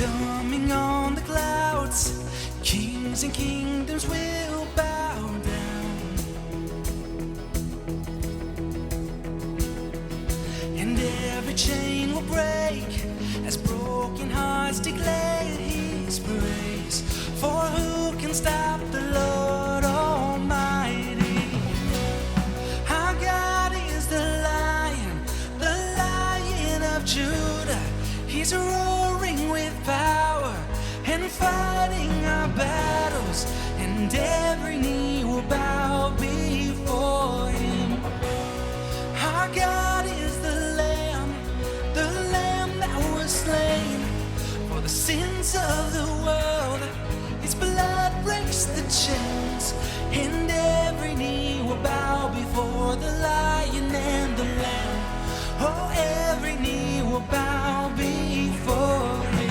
coming on the clouds. Kings and kingdoms will bow down, and every chain will break as broken hearts declare his praise. For who can stop the Lord Almighty? Our God is the Lion of Judah. He's roaring with power and fighting our battles, and every knee will bow before him. Our God is the Lamb that was slain for the sins of the world. His blood breaks the chains, and every knee will bow before the Lion and the Lamb. Oh, every knee will bow before him.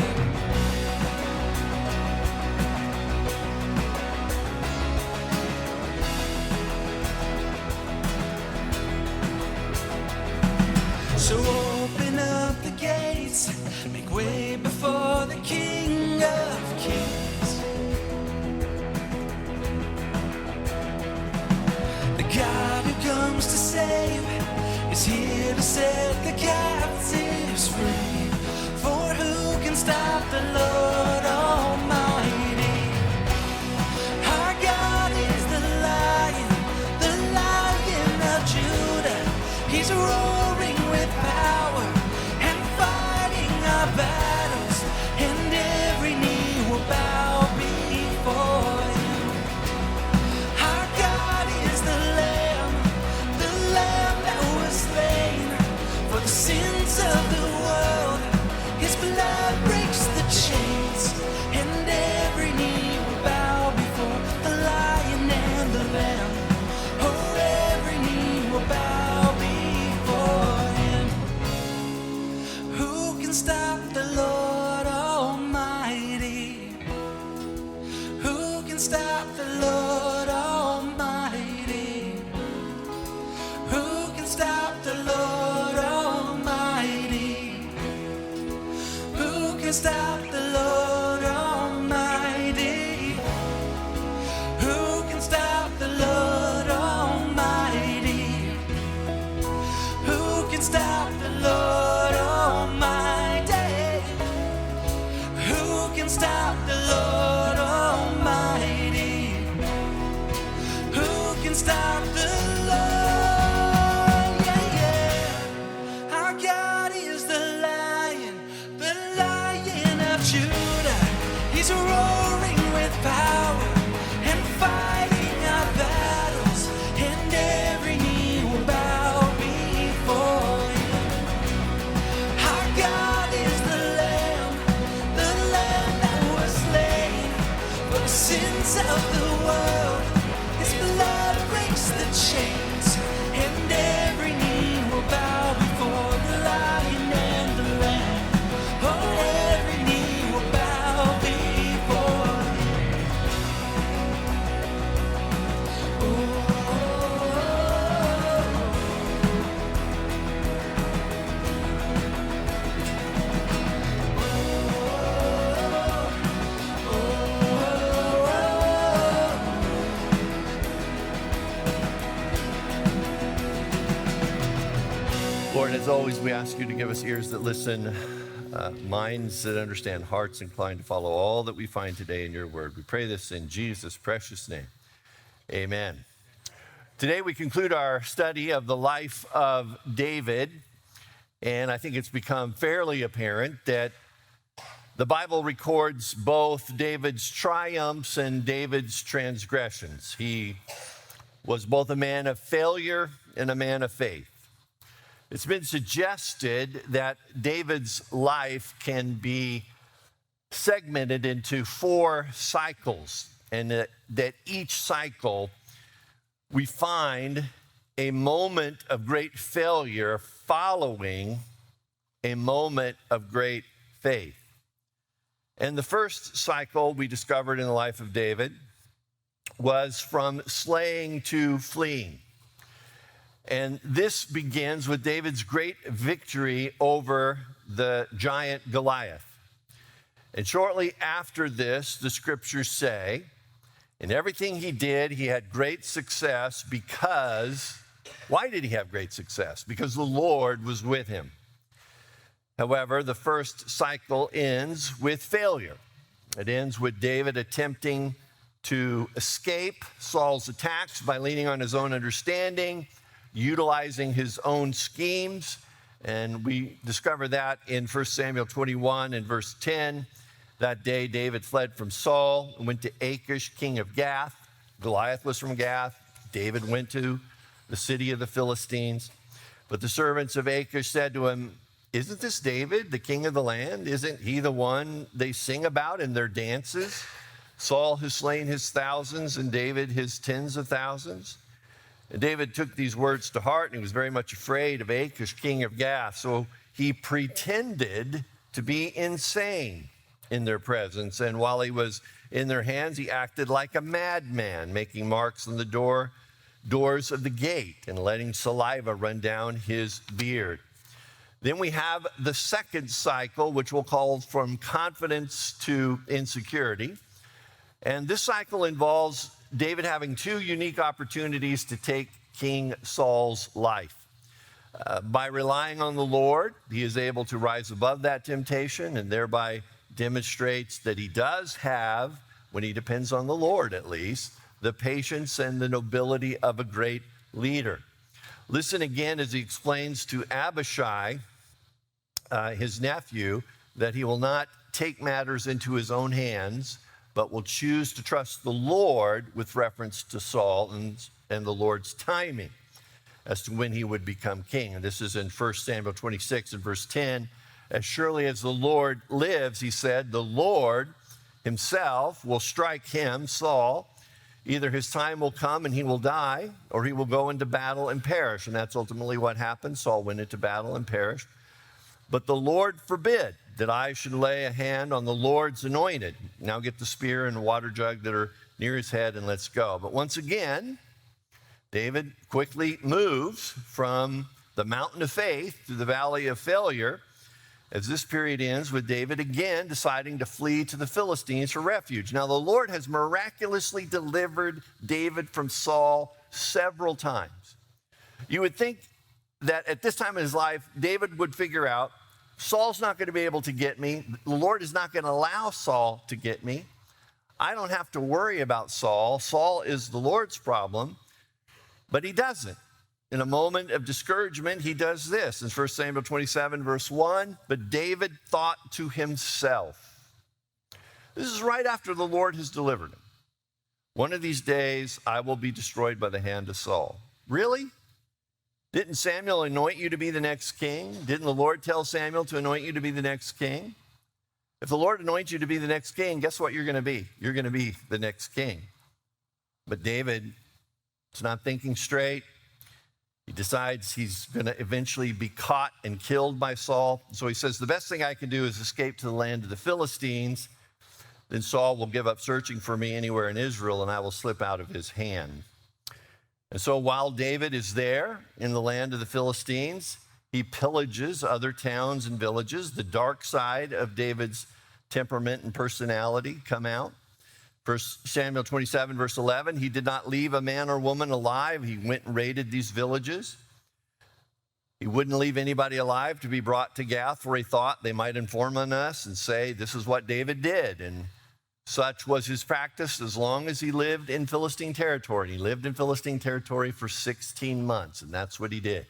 So open up the gates, make way before the King of Kings. The God who comes to save is here to set the captives free. For who can stop the Lord Almighty? Our God is the Lion of Judah. He's roaring with power and fighting our battles, and every knee will bow before him. Our God is the Lamb that was slain for the sins of the world. His blood breaks the chains, and every knee will bow before the Lion and the Lamb. Oh, every knee will bow before him. Who can stop the Lord Almighty? Who can stop the Lord Almighty? Who can stop the Lord Almighty? Who can stop the Lord Almighty? Who can stop the Lord Almighty? Who can stop the Lord Almighty? Who can stop the Lord Almighty? Who can stop the Lord? Yeah, yeah. Our God is the Lion of Judah. He's roaring with power and fighting our battles, and every knee will bow before him. Our God is the Lamb that was slain for the sins of the world. His blood breaks the chains, and every knee will bow before the Lion and the Lamb. Oh, every knee will bow before him. Oh, Lord, as always, we ask you to give us ears that listen, minds that understand, hearts inclined to follow all that we find today in your word. We pray this in Jesus' precious name. Amen. Today we conclude our study of the life of David, and I think it's become fairly apparent that the Bible records both David's triumphs and David's transgressions. He was both a man of failure and a man of faith. It's been suggested that David's life can be segmented into 4 cycles, and that each cycle we find a moment of great failure following a moment of great faith. And the first cycle we discovered in the life of David was from slaying to fleeing. And this begins with David's great victory over the giant Goliath. And shortly after this, the scriptures say, in everything he did, he had great success because, why did he have great success? Because the Lord was with him. However, the first cycle ends with failure. It ends with David attempting to escape Saul's attacks by leaning on his own understanding, utilizing his own schemes. And we discover that in 1 Samuel 21 and verse 10. That day, David fled from Saul and went to Achish, king of Gath. Goliath was from Gath. David went to the city of the Philistines. But the servants of Achish said to him, "Isn't this David, the king of the land? Isn't he the one they sing about in their dances? Saul has slain his thousands and David his tens of thousands." And David took these words to heart, and he was very much afraid of Achish, king of Gath. So he pretended to be insane in their presence. And while he was in their hands, he acted like a madman, making marks on the doors of the gate and letting saliva run down his beard. Then we have the second cycle, which we'll call from confidence to insecurity. And this cycle involves David having two unique opportunities to take King Saul's life. By relying on the Lord, he is able to rise above that temptation and thereby demonstrates that he does have, when he depends on the Lord at least, the patience and the nobility of a great leader. Listen again as he explains to Abishai, his nephew, that he will not take matters into his own hands, but will choose to trust the Lord with reference to Saul and the Lord's timing as to when he would become king. And this is in 1 Samuel 26 and verse 10. "As surely as the Lord lives," he said, "the Lord himself will strike him," Saul. "Either his time will come and he will die, or he will go into battle and perish." And that's ultimately what happened. Saul went into battle and perished. "But the Lord forbid that I should lay a hand on the Lord's anointed." Now get the spear and water jug that are near his head and let's go. But once again, David quickly moves from the mountain of faith to the valley of failure, as this period ends with David again deciding to flee to the Philistines for refuge. Now, the Lord has miraculously delivered David from Saul several times. You would think that at this time in his life, David would figure out, Saul's not going to be able to get me. The Lord is not going to allow Saul to get me. I don't have to worry about Saul. Saul is the Lord's problem. But he doesn't. In a moment of discouragement, he does this. In 1 Samuel 27, verse 1, "But David thought to himself." This is right after the Lord has delivered him. "One of these days, I will be destroyed by the hand of Saul." Really? Didn't Samuel anoint you to be the next king? Didn't the Lord tell Samuel to anoint you to be the next king? If the Lord anoints you to be the next king, guess what you're going to be? You're going to be the next king. But David is not thinking straight. He decides he's going to eventually be caught and killed by Saul. So he says, the best thing I can do is escape to the land of the Philistines. Then Saul will give up searching for me anywhere in Israel, and I will slip out of his hand. And so while David is there in the land of the Philistines, he pillages other towns and villages. The dark side of David's temperament and personality come out. 1 Samuel 27, verse 11, he did not leave a man or woman alive. He went and raided these villages. He wouldn't leave anybody alive to be brought to Gath, for he thought they might inform on us and say, this is what David did. And such was his practice as long as he lived in Philistine territory. He lived in Philistine territory for 16 months, and that's what he did.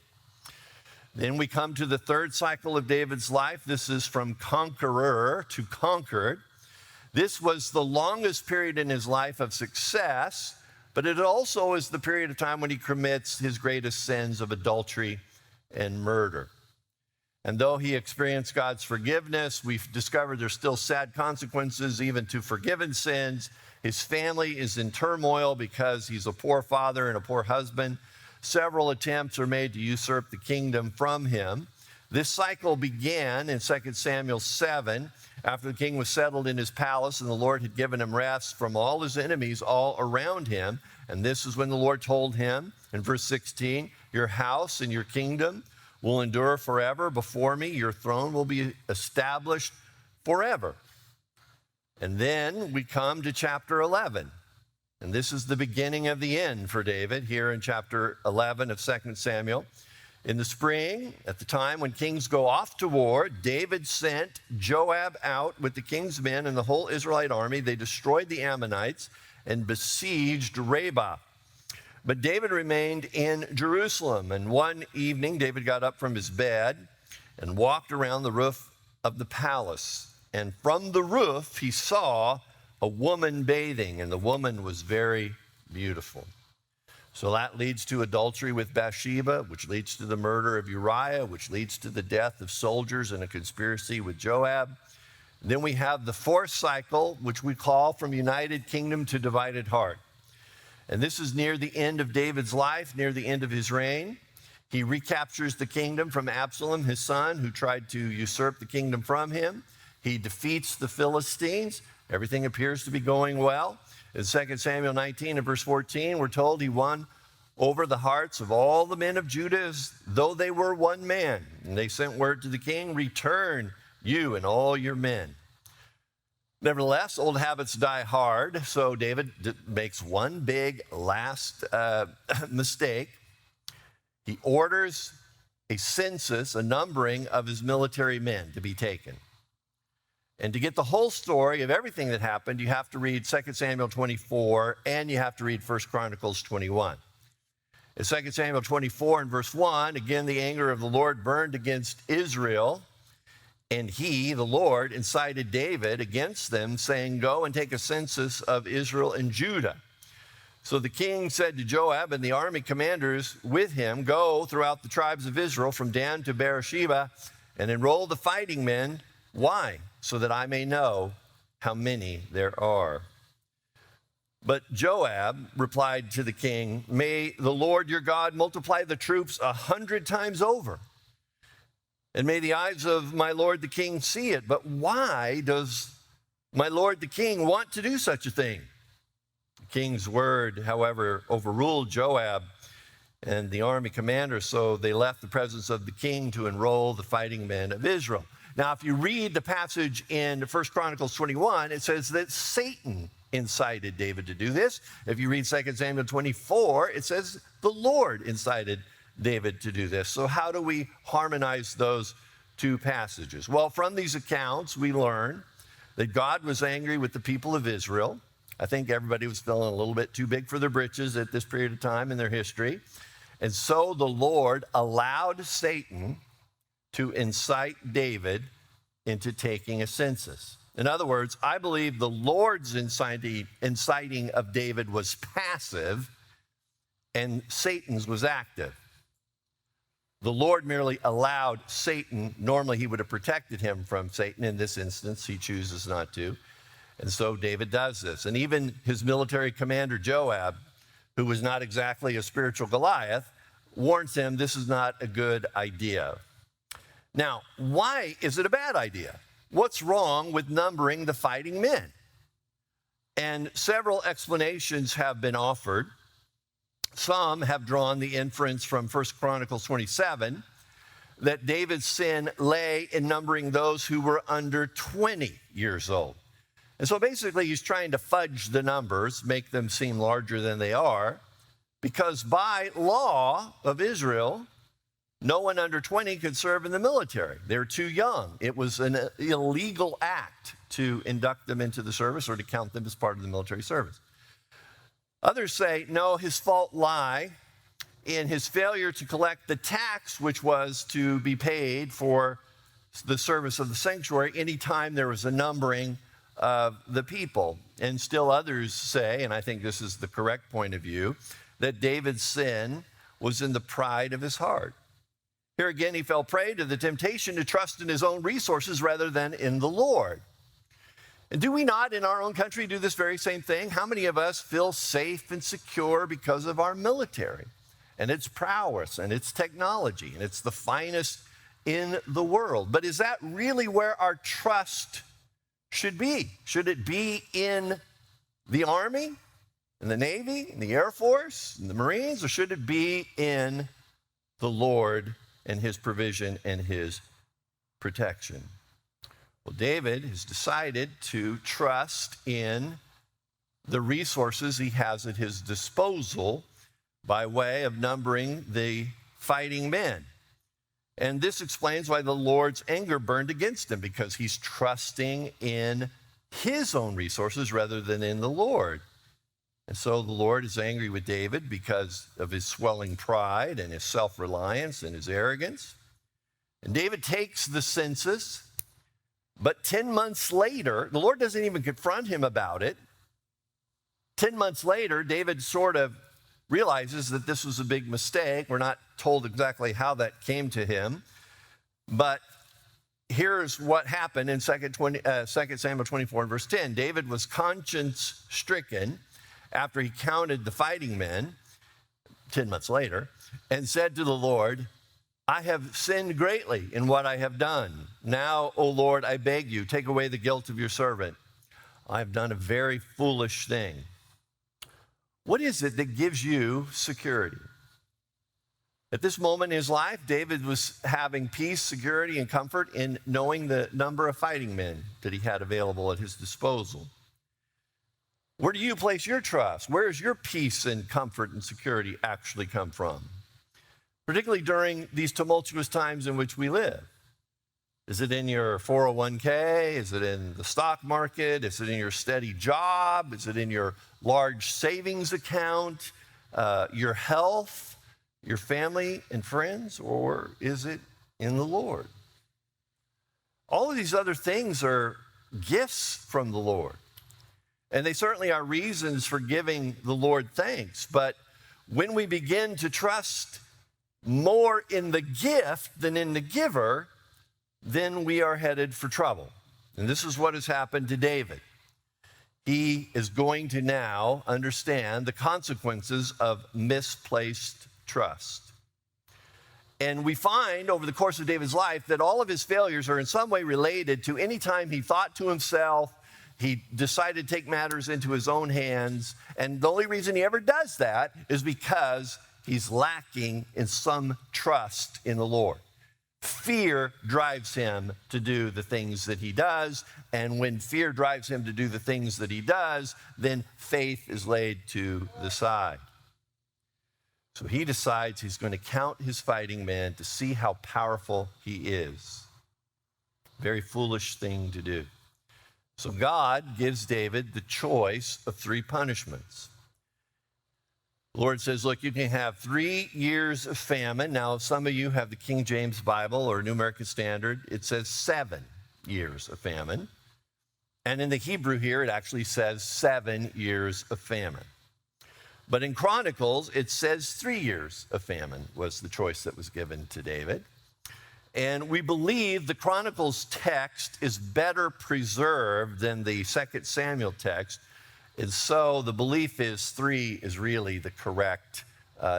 Then we come to the third cycle of David's life. This is from conqueror to conquered. This was the longest period in his life of success, but it also is the period of time when he commits his greatest sins of adultery and murder. And though he experienced God's forgiveness, we've discovered there's still sad consequences even to forgiven sins. His family is in turmoil because he's a poor father and a poor husband. Several attempts are made to usurp the kingdom from him. This cycle began in 2 Samuel 7, after the king was settled in his palace and the Lord had given him rest from all his enemies all around him. And this is when the Lord told him in verse 16, your house and your kingdom will endure forever before me. Your throne will be established forever. And then we come to chapter 11. And this is the beginning of the end for David here in chapter 11 of 2 Samuel. In the spring, at the time when kings go off to war, David sent Joab out with the king's men and the whole Israelite army. They destroyed the Ammonites and besieged Rabbah. But David remained in Jerusalem. And one evening, David got up from his bed and walked around the roof of the palace. And from the roof, he saw a woman bathing, and the woman was very beautiful. So that leads to adultery with Bathsheba, which leads to the murder of Uriah, which leads to the death of soldiers in a conspiracy with Joab. Then we have the fourth cycle, which we call from united kingdom to divided heart. And this is near the end of David's life, near the end of his reign. He recaptures the kingdom from Absalom, his son, who tried to usurp the kingdom from him. He defeats the Philistines. Everything appears to be going well. In 2 Samuel 19 and verse 14, we're told he won over the hearts of all the men of Judah as though they were one man. And they sent word to the king, return you and all your men. Nevertheless, old habits die hard. So David makes one big last mistake. He orders a census, a numbering of his military men to be taken. And to get the whole story of everything that happened, you have to read 2 Samuel 24 and you have to read 1 Chronicles 21. In 2 Samuel 24 and verse 1, again, the anger of the Lord burned against Israel, and he, the Lord, incited David against them, saying, go and take a census of Israel and Judah. So the king said to Joab and the army commanders with him, go throughout the tribes of Israel from Dan to Beersheba and enroll the fighting men. Why? So that I may know how many there are. But Joab replied to the king, may the Lord your God multiply the troops 100 times over, and may the eyes of my lord the king see it. But why does my lord the king want to do such a thing? The king's word, however, overruled Joab and the army commander, so they left the presence of the king to enroll the fighting men of Israel. Now, if you read the passage in 1 Chronicles 21, it says that Satan incited David to do this. If you read 2 Samuel 24, it says the Lord incited David to do this. So how do we harmonize those two passages? Well, from these accounts, we learn that God was angry with the people of Israel. I think everybody was feeling a little bit too big for their britches at this period of time in their history. And so the Lord allowed Satan to incite David into taking a census. In other words, I believe the Lord's inciting of David was passive and Satan's was active. The Lord merely allowed Satan. Normally he would have protected him from Satan. In this instance, he chooses not to. And so David does this. And even his military commander, Joab, who was not exactly a spiritual Goliath, warns him this is not a good idea. Now, why is it a bad idea? What's wrong with numbering the fighting men? And several explanations have been offered. Some have drawn the inference from 1 Chronicles 27 that David's sin lay in numbering those who were under 20 years old. And so basically he's trying to fudge the numbers, make them seem larger than they are, because by law of Israel, no one under 20 could serve in the military. They're too young. It was an illegal act to induct them into the service or to count them as part of the military service. Others say, no, his fault lie in his failure to collect the tax which was to be paid for the service of the sanctuary anytime there was a numbering of the people. And still others say, and I think this is the correct point of view, that David's sin was in the pride of his heart. Here again, he fell prey to the temptation to trust in his own resources rather than in the Lord. And do we not in our own country do this very same thing? How many of us feel safe and secure because of our military and its prowess and its technology, and it's the finest in the world? But is that really where our trust should be? Should it be in the Army, in the Navy, in the Air Force, in the Marines, or should it be in the Lord and his provision and his protection? Well, David has decided to trust in the resources he has at his disposal by way of numbering the fighting men. And this explains why the Lord's anger burned against him, because he's trusting in his own resources rather than in the Lord. And so the Lord is angry with David because of his swelling pride and his self-reliance and his arrogance. And David takes the census, but 10 months later, the Lord doesn't even confront him about it. 10 months later, David sort of realizes that this was a big mistake. We're not told exactly how that came to him, but here's what happened in 2 Samuel 24 and verse 10. David was conscience-stricken after he counted the fighting men 10 months later and said to the Lord, I have sinned greatly in what I have done. Now, O Lord, I beg you, take away the guilt of your servant. I have done a very foolish thing. What is it that gives you security? At this moment in his life, David was having peace, security, and comfort in knowing the number of fighting men that he had available at his disposal. Where do you place your trust? Where does your peace and comfort and security actually come from? Particularly during these tumultuous times in which we live. Is it in your 401k? Is it in the stock market? Is it in your steady job? Is it in your large savings account? Your health, your family and friends? Or is it in the Lord? All of these other things are gifts from the Lord. And they certainly are reasons for giving the Lord thanks. But when we begin to trust more in the gift than in the giver, then we are headed for trouble. And this is what has happened to David. He is going to now understand the consequences of misplaced trust. And we find over the course of David's life that all of his failures are in some way related to any time he thought to himself, he decided to take matters into his own hands. And the only reason he ever does that is because he's lacking in some trust in the Lord. Fear drives him to do the things that he does, and when fear drives him to do the things that he does, then faith is laid to the side. So he decides he's going to count his fighting men to see how powerful he is. Very foolish thing to do. So God gives David the choice of 3 punishments. The Lord says, look, you can have 3 years of famine. Now, if some of you have the King James Bible or New American Standard, it says 7 years of famine. And in the Hebrew here, it actually says 7 years of famine. But in Chronicles, it says 3 years of famine was the choice that was given to David. And we believe the Chronicles text is better preserved than the 2 Samuel text. And so the belief is 3 is really the correct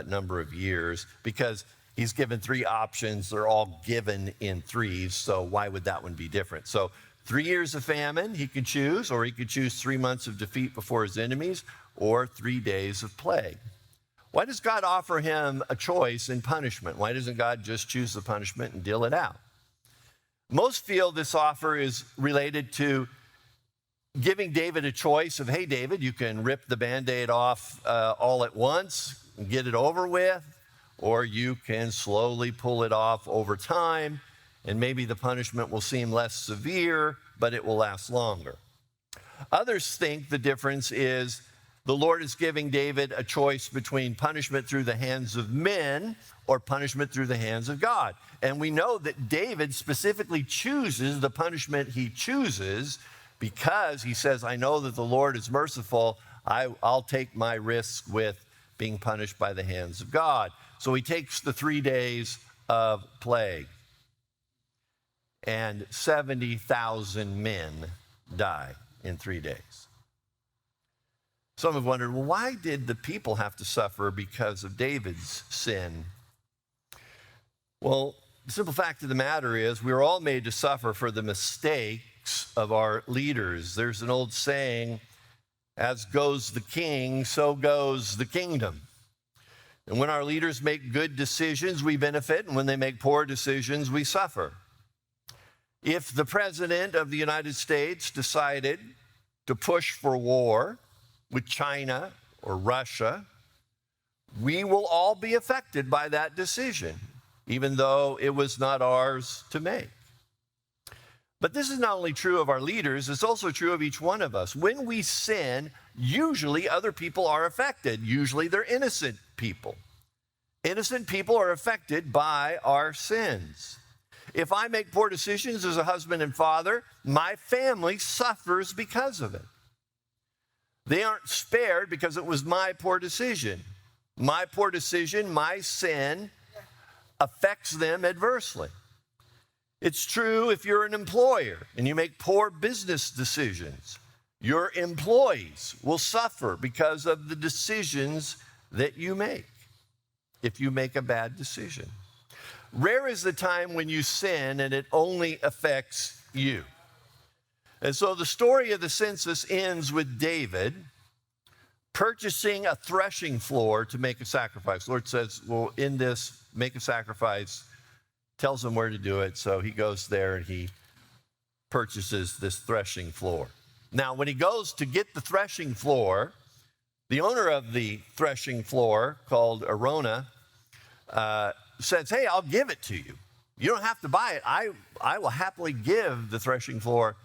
number of years, because he's given 3 options. They're all given in 3s, so why would that one be different? So 3 years of famine he could choose, or he could choose 3 months of defeat before his enemies, or 3 days of plague. Why does God offer him a choice in punishment? Why doesn't God just choose the punishment and deal it out? Most feel this offer is related to giving David a choice of, hey, David, you can rip the Band-Aid off all at once and get it over with, or you can slowly pull it off over time, and maybe the punishment will seem less severe, but it will last longer. Others think the difference is the Lord is giving David a choice between punishment through the hands of men or punishment through the hands of God. And we know that David specifically chooses the punishment he chooses because he says, I know that the Lord is merciful. I'll take my risk with being punished by the hands of God. So he takes the 3 days of plague. And 70,000 men die in 3 days. Some have wondered, well, why did the people have to suffer because of David's sin? Well, the simple fact of the matter is we were all made to suffer for the mistakes of our leaders. There's an old saying, as goes the king, so goes the kingdom. And when our leaders make good decisions, we benefit, and when they make poor decisions, we suffer. If the president of the United States decided to push for war with China or Russia, we will all be affected by that decision, even though it was not ours to make. But this is not only true of our leaders, it's also true of each one of us. When we sin, usually other people are affected. Usually they're innocent people. Innocent people are affected by our sins. If I make poor decisions as a husband and father, my family suffers because of it. They aren't spared because it was my poor decision. My poor decision, my sin, affects them adversely. It's true if you're an employer and you make poor business decisions. Your employees will suffer because of the decisions that you make if you make a bad decision. Rare is the time when you sin and it only affects you. And so the story of the census ends with David purchasing a threshing floor to make a sacrifice. The Lord says, well, in this, make a sacrifice, tells him where to do it. So he goes there and he purchases this threshing floor. Now, when he goes to get the threshing floor, the owner of the threshing floor, called Arona, says, hey, I'll give it to you. You don't have to buy it. I will happily give the threshing floor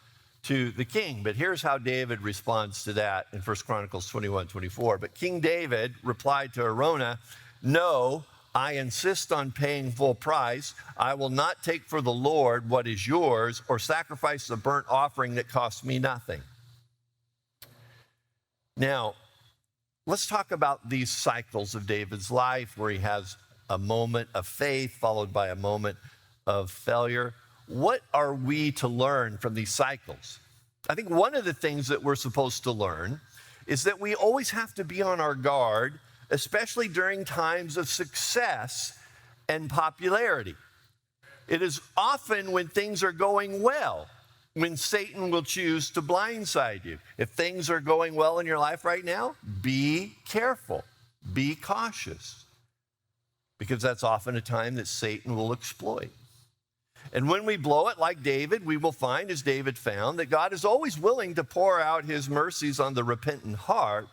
to the king. But here's how David responds to that in 1 Chronicles 21:24. But King David replied to Arona, no, I insist on paying full price. I will not take for the Lord what is yours or sacrifice the burnt offering that costs me nothing. Now, let's talk about these cycles of David's life where he has a moment of faith followed by a moment of failure. What are we to learn from these cycles? I think one of the things that we're supposed to learn is that we always have to be on our guard, especially during times of success and popularity. It is often when things are going well when Satan will choose to blindside you. If things are going well in your life right now, be careful, be cautious, because that's often a time that Satan will exploit. And when we blow it like David, we will find, as David found, that God is always willing to pour out his mercies on the repentant heart,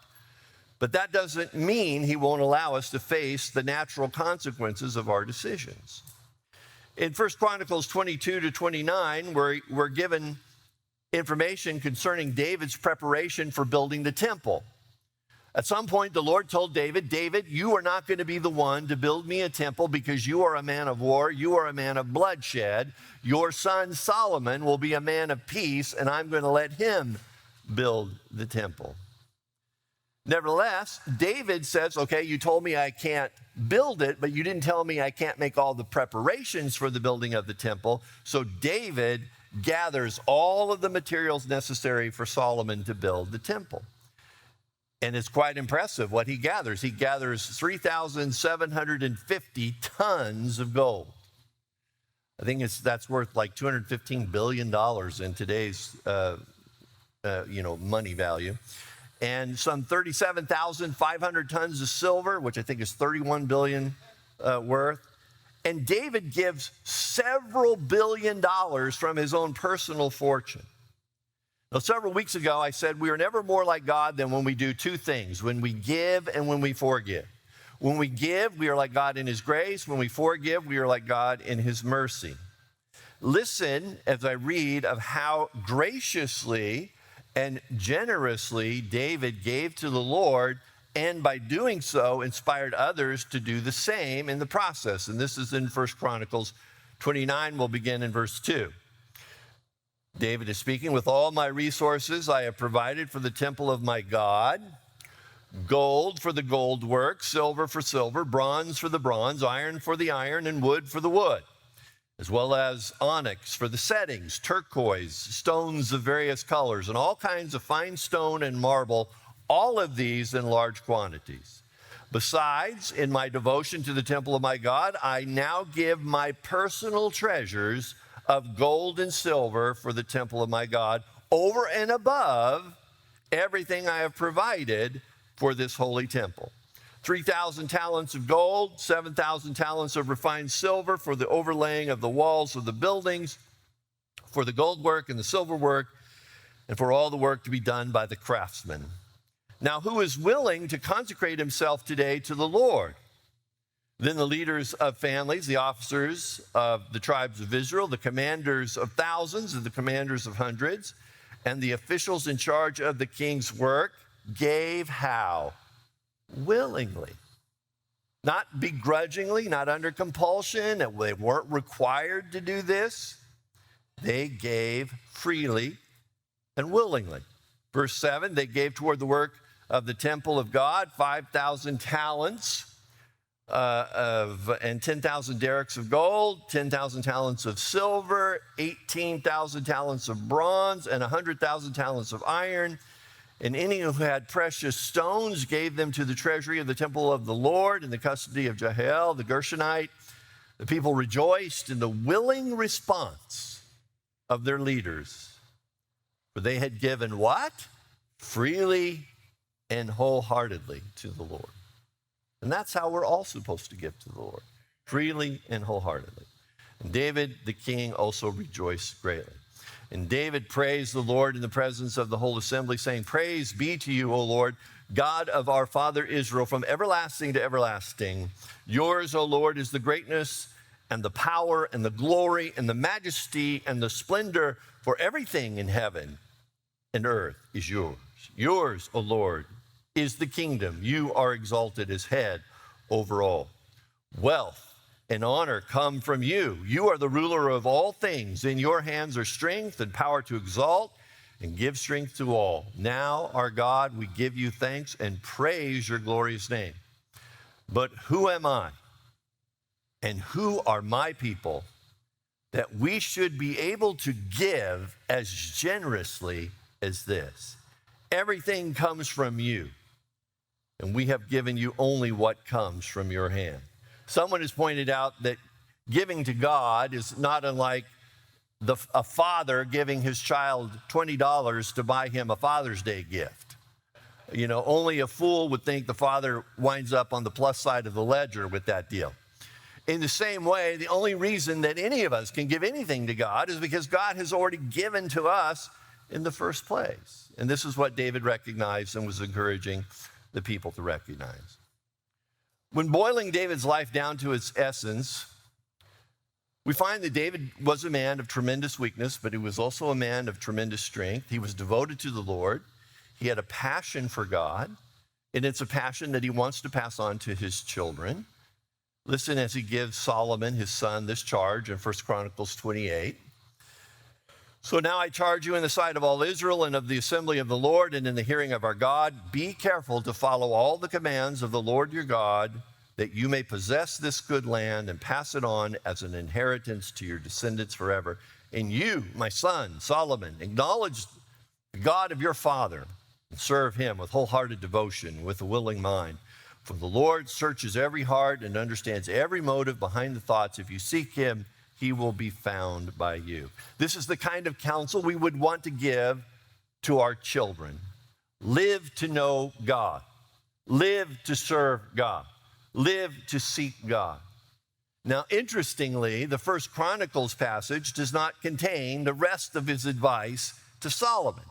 but that doesn't mean he won't allow us to face the natural consequences of our decisions. In 1 Chronicles 22-29, we're given information concerning David's preparation for building the temple. At some point, the Lord told David, David, you are not going to be the one to build me a temple because you are a man of war, you are a man of bloodshed. Your son Solomon will be a man of peace, and I'm going to let him build the temple. Nevertheless, David says, okay, you told me I can't build it, but you didn't tell me I can't make all the preparations for the building of the temple. So David gathers all of the materials necessary for Solomon to build the temple. And it's quite impressive what he gathers. He gathers 3,750 tons of gold. I think that's worth like $215 billion in today's money value. And some 37,500 tons of silver, which I think is $31 billion worth. And David gives several billion dollars from his own personal fortune. Now, several weeks ago, I said we are never more like God than when we do two things, when we give and when we forgive. When we give, we are like God in his grace. When we forgive, we are like God in his mercy. Listen as I read of how graciously and generously David gave to the Lord, and by doing so, inspired others to do the same in the process. And this is in 1 Chronicles 29. We'll begin in verse 2. David is speaking, with all my resources I have provided for the temple of my God, gold for the gold work, silver for silver, bronze for the bronze, iron for the iron, and wood for the wood, as well as onyx for the settings, turquoise, stones of various colors, and all kinds of fine stone and marble, all of these in large quantities. Besides, in my devotion to the temple of my God, I now give my personal treasures of gold and silver for the temple of my God, over and above everything I have provided for this holy temple. 3,000 talents of gold, 7,000 talents of refined silver for the overlaying of the walls of the buildings, for the gold work and the silver work, and for all the work to be done by the craftsmen. Now, who is willing to consecrate himself today to the Lord?" Then the leaders of families, the officers of the tribes of Israel, the commanders of thousands and the commanders of hundreds, and the officials in charge of the king's work gave how? Willingly. Not begrudgingly, not under compulsion. They weren't required to do this. They gave freely and willingly. Verse 7, they gave toward the work of the temple of God 5,000 talents and 10,000 derricks of gold, 10,000 talents of silver, 18,000 talents of bronze, and 100,000 talents of iron. And any who had precious stones gave them to the treasury of the temple of the Lord in the custody of Jehiel, the Gershonite. The people rejoiced in the willing response of their leaders, for they had given what? Freely and wholeheartedly to the Lord. And that's how we're all supposed to give to the Lord, freely and wholeheartedly. And David, the king, also rejoiced greatly. And David praised the Lord in the presence of the whole assembly, saying, "Praise be to you, O Lord, God of our father Israel, from everlasting to everlasting. Yours, O Lord, is the greatness and the power and the glory and the majesty and the splendor, for everything in heaven and earth is yours. Yours, O Lord, is the kingdom. You are exalted as head over all. Wealth and honor come from you. You are the ruler of all things. In your hands are strength and power to exalt and give strength to all. Now, our God, we give you thanks and praise your glorious name. But who am I and who are my people that we should be able to give as generously as this? Everything comes from you, and we have given you only what comes from your hand." Someone has pointed out that giving to God is not unlike a father giving his child $20 to buy him a Father's Day gift. You know, only a fool would think the father winds up on the plus side of the ledger with that deal. In the same way, the only reason that any of us can give anything to God is because God has already given to us in the first place. And this is what David recognized and was encouraging the people to recognize. When boiling David's life down to its essence, we find that David was a man of tremendous weakness, but he was also a man of tremendous strength. He was devoted to the Lord. He had a passion for God, and it's a passion that he wants to pass on to his children. Listen as he gives Solomon, his son, this charge in 1 Chronicles 28. "So now I charge you in the sight of all Israel and of the assembly of the Lord and in the hearing of our God, be careful to follow all the commands of the Lord your God, that you may possess this good land and pass it on as an inheritance to your descendants forever. And you, my son, Solomon, acknowledge the God of your father and serve him with wholehearted devotion, with a willing mind. For the Lord searches every heart and understands every motive behind the thoughts. If you seek him, he will be found by you." This is the kind of counsel we would want to give to our children. Live to know God. Live to serve God. Live to seek God. Now, interestingly, the 1 Chronicles passage does not contain the rest of his advice to Solomon,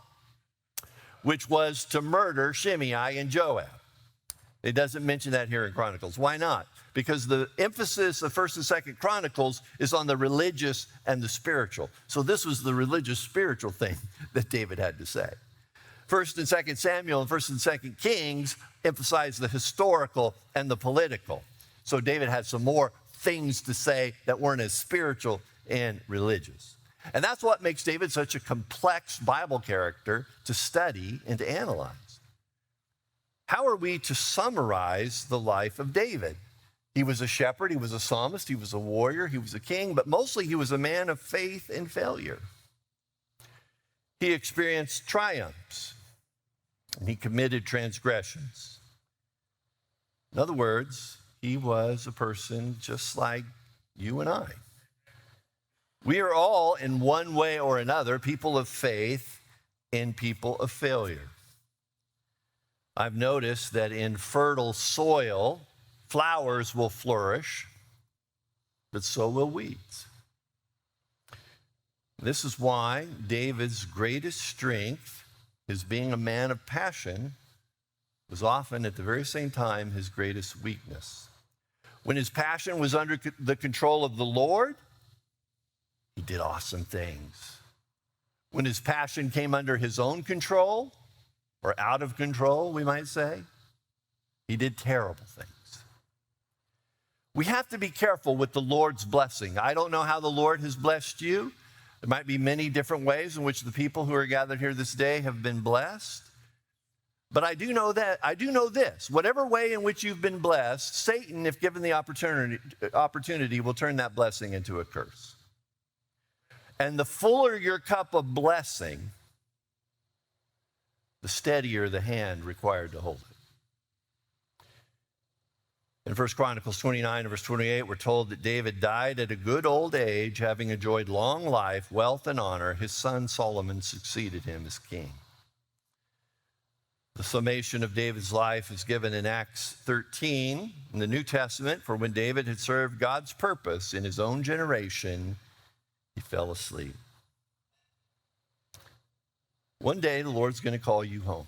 which was to murder Shimei and Joab. It doesn't mention that here in Chronicles. Why not? Because the emphasis of 1st and 2nd Chronicles is on the religious and the spiritual. So this was the religious spiritual thing that David had to say. 1st and 2nd Samuel and 1st and 2nd Kings emphasize the historical and the political. So David had some more things to say that weren't as spiritual and religious. And that's what makes David such a complex Bible character to study and to analyze. How are we to summarize the life of David? He was a shepherd, he was a psalmist, he was a warrior, he was a king, but mostly he was a man of faith and failure. He experienced triumphs, and he committed transgressions. In other words, he was a person just like you and I. We are all, in one way or another, people of faith and people of failure. I've noticed that in fertile soil, flowers will flourish, but so will weeds. This is why David's greatest strength, his being a man of passion, was often at the very same time his greatest weakness. When his passion was under the control of the Lord, he did awesome things. When his passion came under his own control, or out of control, we might say, he did terrible things. We have to be careful with the Lord's blessing. I don't know how the Lord has blessed you. There might be many different ways in which the people who are gathered here this day have been blessed. But I do know this. Whatever way in which you've been blessed, Satan, if given the opportunity, will turn that blessing into a curse. And the fuller your cup of blessing, the steadier the hand required to hold it. In 1 Chronicles 29 and verse 28, we're told that David died at a good old age, having enjoyed long life, wealth, and honor. His son Solomon succeeded him as king. The summation of David's life is given in Acts 13 in the New Testament. For when David had served God's purpose in his own generation, he fell asleep. One day, the Lord's going to call you home.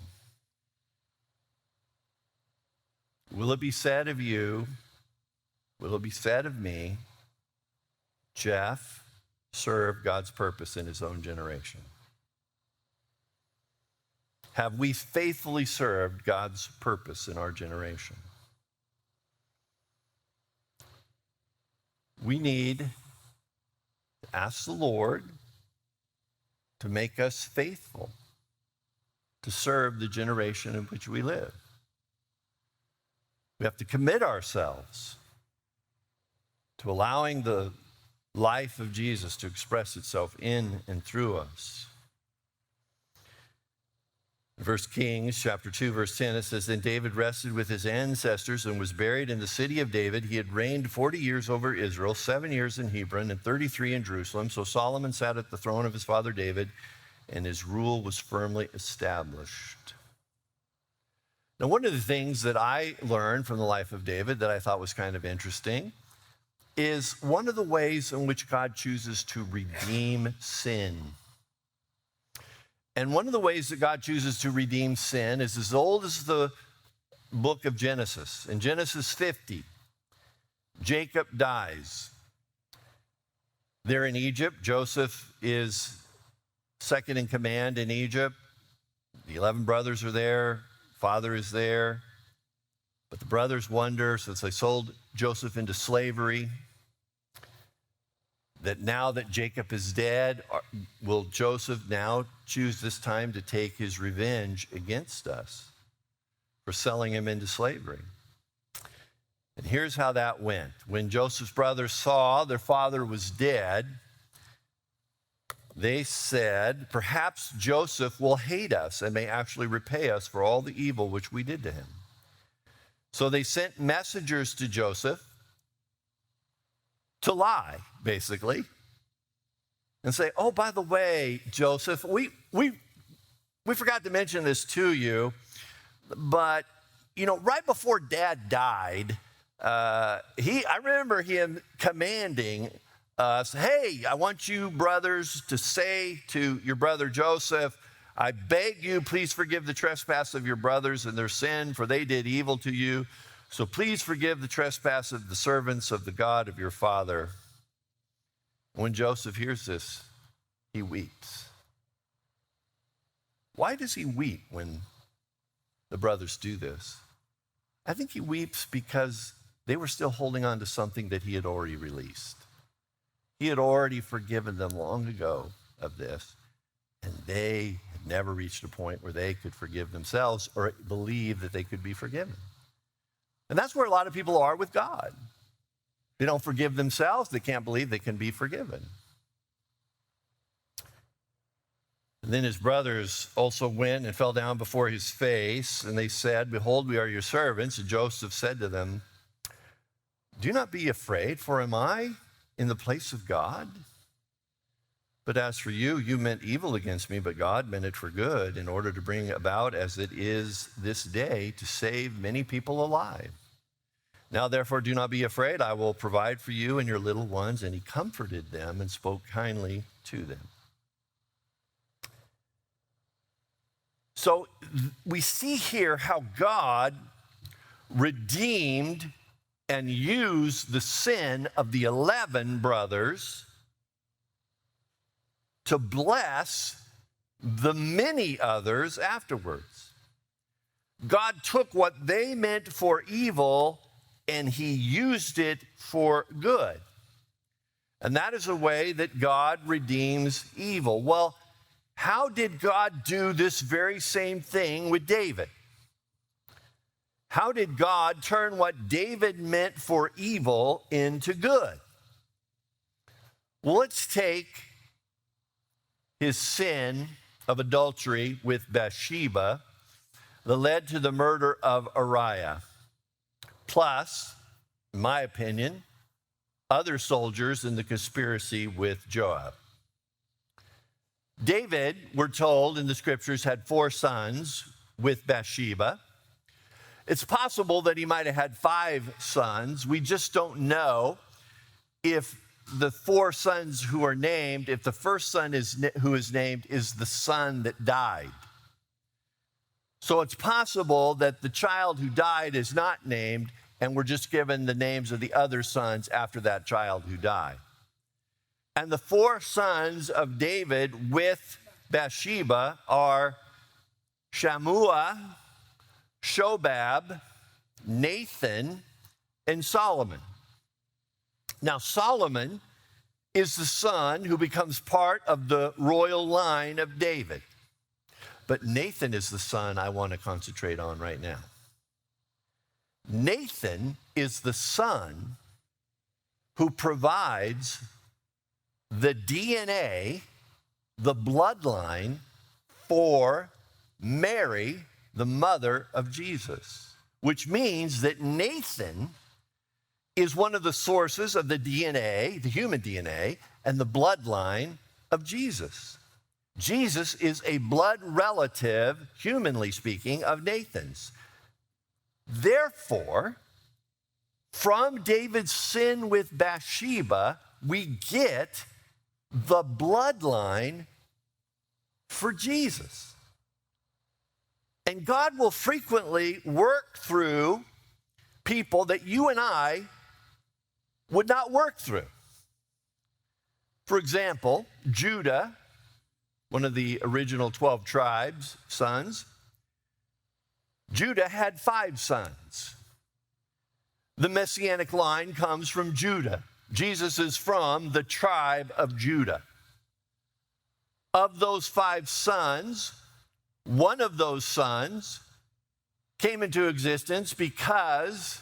Will it be said of you, will it be said of me, Jeff served God's purpose in his own generation? Have we faithfully served God's purpose in our generation? We need to ask the Lord to make us faithful to serve the generation in which we live. We have to commit ourselves to allowing the life of Jesus to express itself in and through us. In 1 Kings chapter 2, verse 10, it says, Then David rested with his ancestors and was buried in the city of David. He had reigned 40 years over Israel, 7 years in Hebron, and 33 in Jerusalem. So Solomon sat at the throne of his father David, and his rule was firmly established. Now, one of the things that I learned from the life of David that I thought was kind of interesting is one of the ways in which God chooses to redeem sin. And one of the ways that God chooses to redeem sin is as old as the book of Genesis. In Genesis 50, Jacob dies. They're in Egypt. Joseph is second in command in Egypt. The 11 brothers are there. Father is there. But the brothers wonder, since they sold Joseph into slavery, that now that Jacob is dead, will Joseph now choose this time to take his revenge against us for selling him into slavery? And here's how that went. When Joseph's brothers saw their father was dead, they said, perhaps Joseph will hate us and may actually repay us for all the evil which we did to him. So they sent messengers to Joseph to lie, basically, and say, oh, by the way, Joseph, we forgot to mention this to you, but, right before Dad died, I remember him commanding us, hey, I want you brothers to say to your brother Joseph, I beg you, please forgive the trespass of your brothers and their sin, for they did evil to you. So please forgive the trespass of the servants of the God of your father. When Joseph hears this, he weeps. Why does he weep when the brothers do this? I think he weeps because they were still holding on to something that he had already released. He had already forgiven them long ago of this, and they had never reached a point where they could forgive themselves or believe that they could be forgiven. And that's where a lot of people are with God. They don't forgive themselves. They can't believe they can be forgiven. And then his brothers also went and fell down before his face, and they said, behold, we are your servants. And Joseph said to them, do not be afraid, for am I in the place of God? But as for you, you meant evil against me, but God meant it for good, in order to bring about as it is this day, to save many people alive. Now, therefore, do not be afraid. I will provide for you and your little ones. And he comforted them and spoke kindly to them. So we see here how God redeemed and used the sin of the 11 brothers to bless the many others afterwards. God took what they meant for evil and he used it for good. And that is a way that God redeems evil. Well, how did God do this very same thing with David? How did God turn what David meant for evil into good? Well, let's take his sin of adultery with Bathsheba that led to the murder of Uriah. Plus, in my opinion, other soldiers in the conspiracy with Joab. David, we're told in the scriptures, had 4 sons with Bathsheba. It's possible that he might have had 5 sons. We just don't know if the 4 sons who are named, if the first son who is named is the son that died. So it's possible that the child who died is not named, and we're just given the names of the other sons after that child who died. And the 4 sons of David with Bathsheba are Shammua, Shobab, Nathan, and Solomon. Now, Solomon is the son who becomes part of the royal line of David. But Nathan is the son I want to concentrate on right now. Nathan is the son who provides the DNA, the bloodline for Mary, the mother of Jesus, which means that Nathan is one of the sources of the DNA, the human DNA, and the bloodline of Jesus. Jesus is a blood relative, humanly speaking, of Nathan's. Therefore, from David's sin with Bathsheba, we get the bloodline for Jesus. And God will frequently work through people that you and I would not work through. For example, Judah, one of the original 12 tribes' sons, Judah had 5 sons. The messianic line comes from Judah. Jesus is from the tribe of Judah. Of those 5 sons, one of those sons came into existence because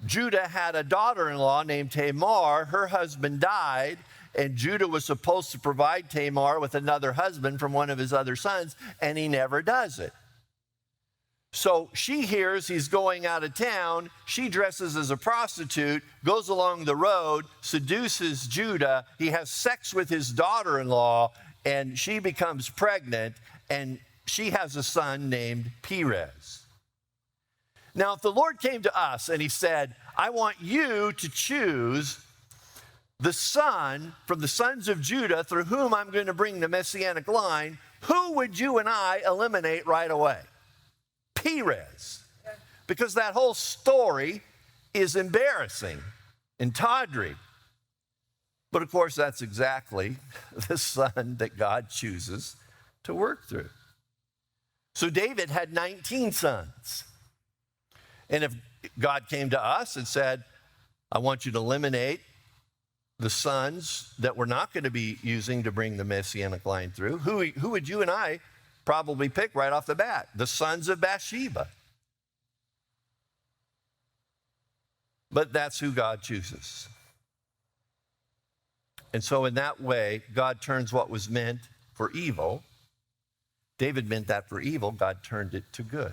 Judah had a daughter-in-law named Tamar. Her husband died, and Judah was supposed to provide Tamar with another husband from one of his other sons, and he never does it. So she hears he's going out of town. She dresses as a prostitute, goes along the road, seduces Judah. He has sex with his daughter-in-law, and she becomes pregnant, and she has a son named Perez. Now, if the Lord came to us and he said, I want you to choose the son from the sons of Judah through whom I'm going to bring the messianic line, who would you and I eliminate right away? Perez. Because that whole story is embarrassing and tawdry. But of course, that's exactly the son that God chooses to work through. So David had 19 sons. And if God came to us and said, I want you to eliminate the sons that we're not going to be using to bring the messianic line through, who would you and I probably pick right off the bat? The sons of Bathsheba. But that's who God chooses. And so in that way, God turns what was meant for evil. David meant that for evil. God turned it to good.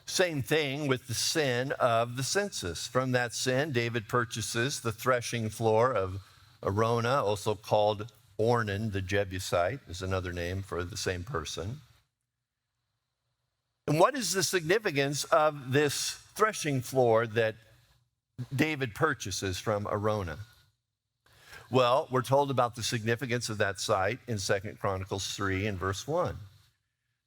Same thing with the sin of the census. From that sin, David purchases the threshing floor of Araunah, also called Ornan the Jebusite, is another name for the same person. And what is the significance of this threshing floor that David purchases from Araunah? Well, we're told about the significance of that site in 2 Chronicles 3 and verse 1.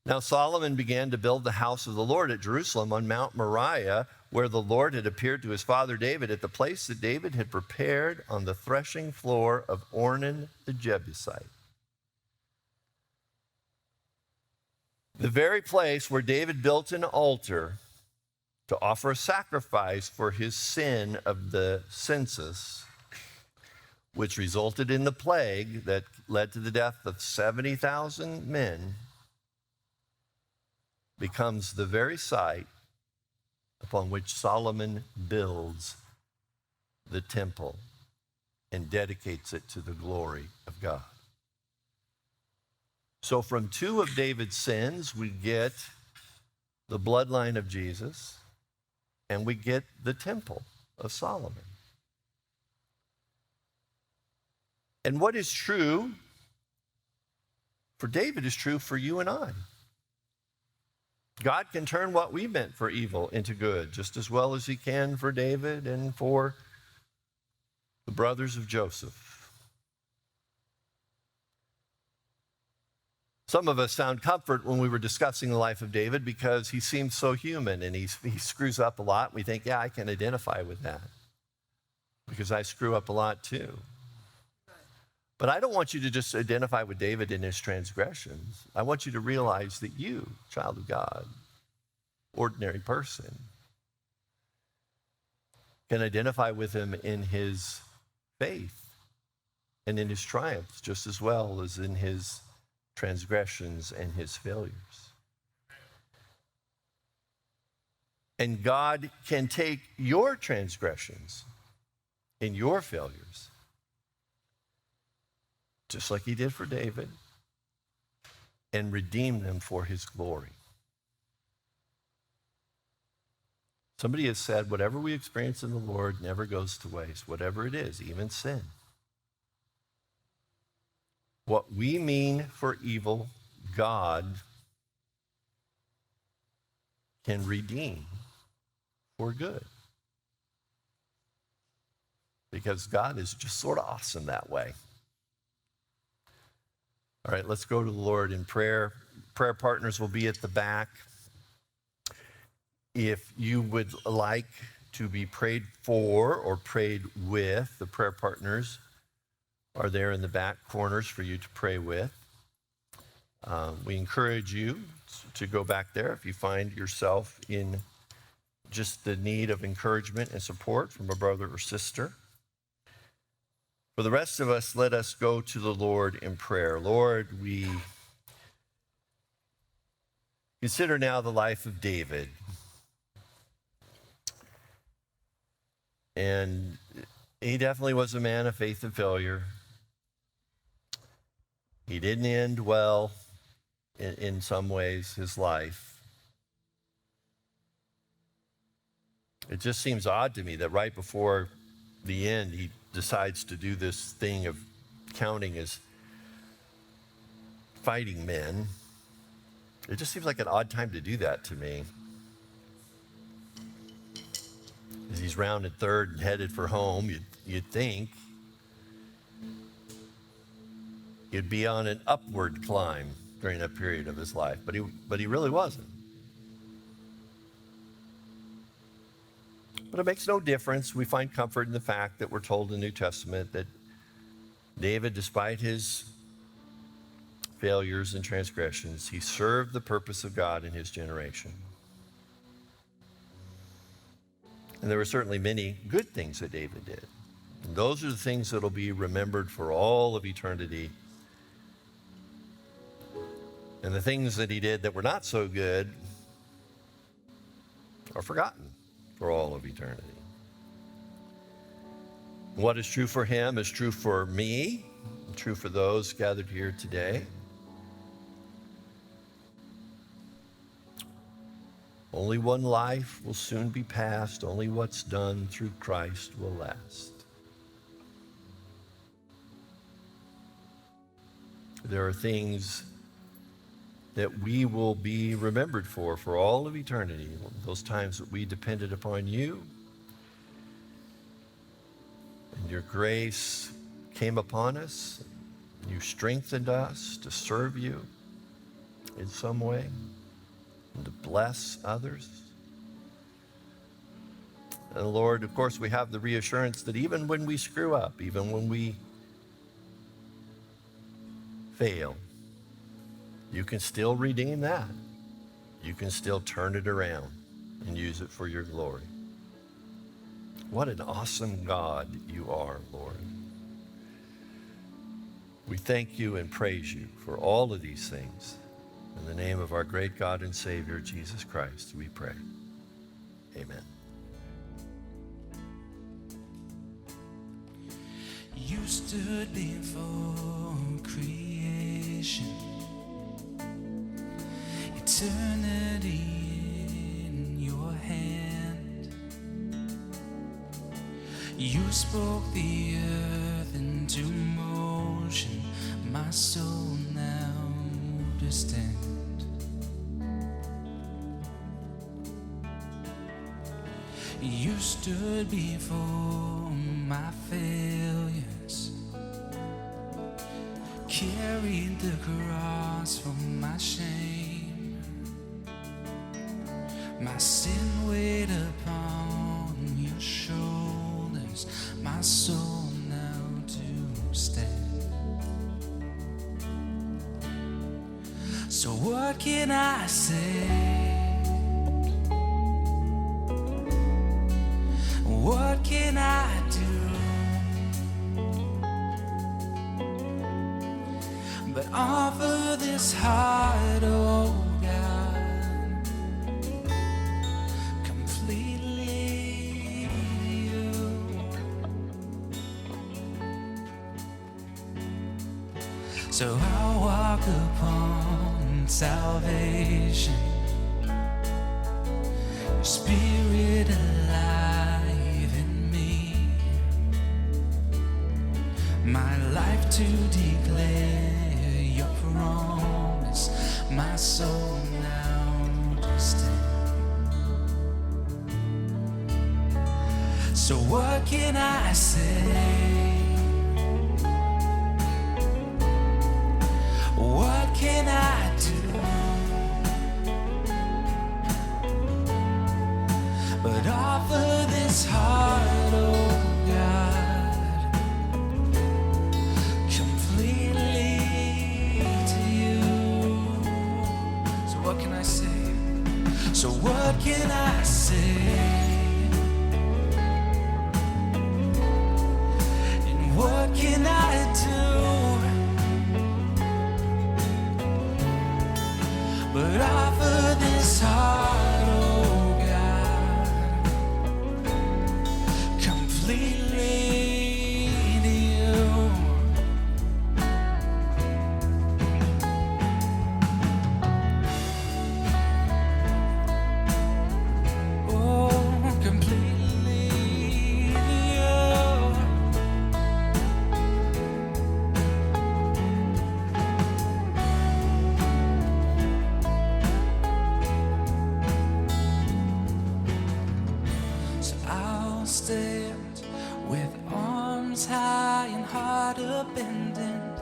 Now Solomon began to build the house of the Lord at Jerusalem on Mount Moriah, where the Lord had appeared to his father David at the place that David had prepared on the threshing floor of Ornan the Jebusite. The very place where David built an altar to offer a sacrifice for his sin of the census, which resulted in the plague that led to the death of 70,000 men, becomes the very site upon which Solomon builds the temple and dedicates it to the glory of God. So from two of David's sins, we get the bloodline of Jesus, and we get the temple of Solomon. And what is true for David is true for you and I. God can turn what we meant for evil into good, just as well as he can for David and for the brothers of Joseph. Some of us found comfort when we were discussing the life of David because he seems so human and he screws up a lot. We think, yeah, I can identify with that because I screw up a lot too. But I don't want you to just identify with David in his transgressions. I want you to realize that you, child of God, ordinary person, can identify with him in his faith and in his triumphs just as well as in his transgressions and his failures. And God can take your transgressions and your failures, just like he did for David, and redeem them for his glory. Somebody has said, whatever we experience in the Lord never goes to waste, whatever it is, even sin. What we mean for evil, God can redeem for good. Because God is just sort of awesome that way. All right, let's go to the Lord in prayer. Prayer partners will be at the back. If you would like to be prayed for or prayed with, the prayer partners are there in the back corners for you to pray with. We encourage you to go back there if you find yourself in just the need of encouragement and support from a brother or sister. For the rest of us, let us go to the Lord in prayer. Lord, we consider now the life of David. And he definitely was a man of faith and failure. He didn't end well in some ways, his life. It just seems odd to me that right before the end, he decides to do this thing of counting as fighting men. It just seems like an odd time to do that to me. As he's rounded third and headed for home, you'd think he'd be on an upward climb during that period of his life, but he really wasn't. But it makes no difference. We find comfort in the fact that we're told in the New Testament that David, despite his failures and transgressions, he served the purpose of God in his generation. And there were certainly many good things that David did. And those are the things that will be remembered for all of eternity. And the things that he did that were not so good are forgotten for all of eternity. What is true for him is true for me, and true for those gathered here today. Only one life will soon be passed. Only what's done through Christ will last. There are things that we will be remembered for all of eternity. Those times that we depended upon you, and your grace came upon us. You strengthened us to serve you. in some way and to bless others. And Lord, of course, we have the reassurance that even when we screw up, even when we fail, you can still redeem that. You can still turn it around and use it for your glory. What an awesome God you are, Lord. We thank you and praise you for all of these things. In the name of our great God and Savior, Jesus Christ, we pray. Amen. You stood before creation, eternity in your hand. You spoke the earth into motion, my soul now to stand. You stood before my failures, carried the cross for my shame. My sin weighed upon your shoulders, my soul now to stand. So what can I say? What can I do but offer this heart, oh God, completely to you? So I'll walk upon salvation, your Spirit alive in me, my life to declare your promise, my soul now to stand. So what can I say? What can I do but offer this heart, oh God, completely to you? So what can I say? So what can I say? And what can I do but offer this heart, oh God, completely to you? Oh, completely to you. So I'll stand with arms high and heart abandoned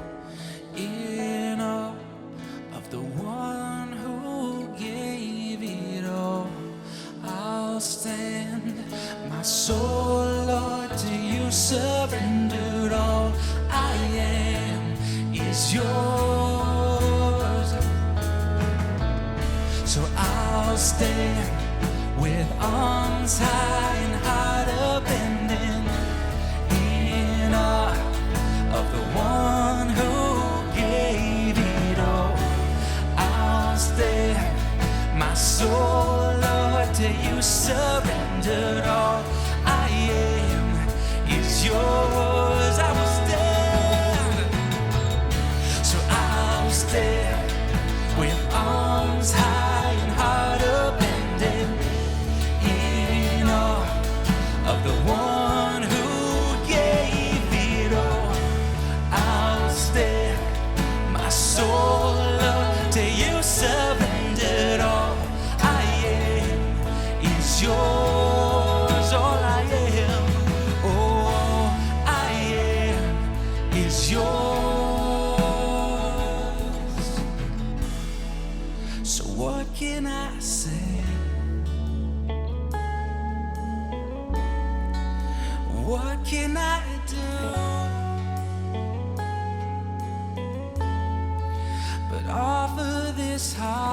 in awe of the one who gave it all. I'll stand, my soul, Lord, to you surrendered. All I am is yours. So I'll stand with arms high and heart abandoned in awe of the one who gave it all. I'll stand, my soul, Lord, to you surrendered. All I am is yours. I will stand. So I'll stand with arms high and heart abandoned in awe can I do but offer this heart?